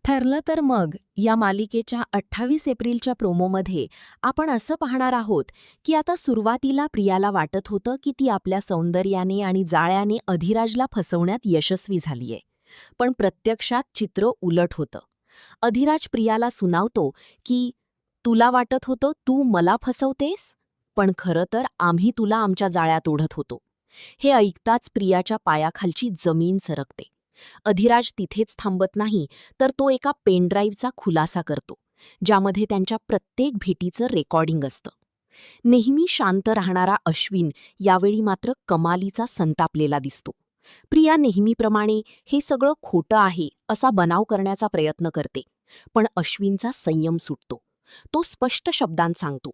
ठरलं तर मग या मालिकेच्या 28 एप्रिलच्या प्रोमोमध्ये आपण असं पाहणार आहोत की आता सुरुवातीला प्रियाला वाटत होतं की ती आपल्या सौंदर्याने आणि जाळ्याने अधिराजला फसवण्यात यशस्वी झालीये. पण प्रत्यक्षात चित्र उलट होतं. अधिराज प्रियाला सुनावतो की तुला वाटत होतं तू मला फसवतेस, पण खरं तर आम्ही तुला आमच्या जाळ्यात ओढत होतो. हे ऐकताच प्रियाच्या पायाखालची जमीन सरकते. अधिराज तिथेच थांबत नाही, तर तो एका पेनड्राईव्हचा खुलासा करतो, ज्यामध्ये त्यांच्या प्रत्येक भेटीचं रेकॉर्डिंग असतं. नेहमी शांत राहणारा अश्विन यावेळी मात्र कमालीचा संतापलेला दिसतो. प्रिया नेहमीप्रमाणे हे सगळं खोटं आहे असा बनाव करण्याचा प्रयत्न करते, पण अश्विनचा संयम सुटतो. तो स्पष्ट शब्दांत सांगतो,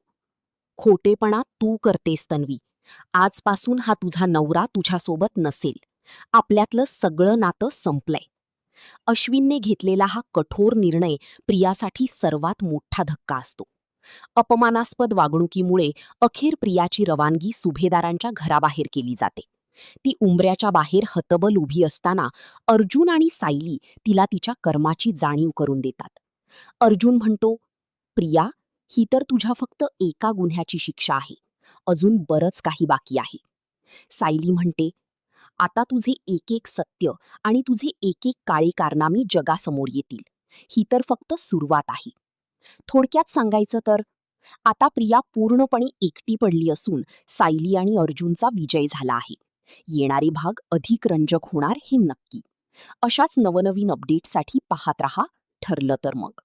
खोटेपणा तू करतेस तन्वी. आजपासून हा तुझा नवरा तुझ्यासोबत नसेल. आपल्यातलं सगळं नातं संपलंय. अश्विनने घेतलेला हा कठोर निर्णय प्रियासाठी सर्वात मोठा धक्का असतो. अपमानास्पद वागणुकीमुळे अखेर प्रियाची रवानगी सुभेदारांच्या घराबाहेर केली जाते. ती उंबऱ्याच्या बाहेर हतबल उभी असताना अर्जुन आणि सायली तिला तिच्या कर्माची जाणीव करून देतात. अर्जुन म्हणतो, प्रिया, ही तर तुझ्या फक्त एका गुन्ह्याची शिक्षा आहे. अजून बरंच काही बाकी आहे. सायली म्हणते, आता तुझे एक एक सत्य आणि तुझे एक एक काळे कारनामे जगासमोर येतील. ही तर फक्त सुरुवात आहे. थोडक्यात सांगायचं तर आता प्रिया पूर्णपणे एकटी पडली असून सायली आणि अर्जुनचा विजय झाला आहे. येणारे भाग अधिक रंजक होणार हे नक्की. अशाच नवनवीन अपडेटसाठी पाहत रहा ठरलं तर मग.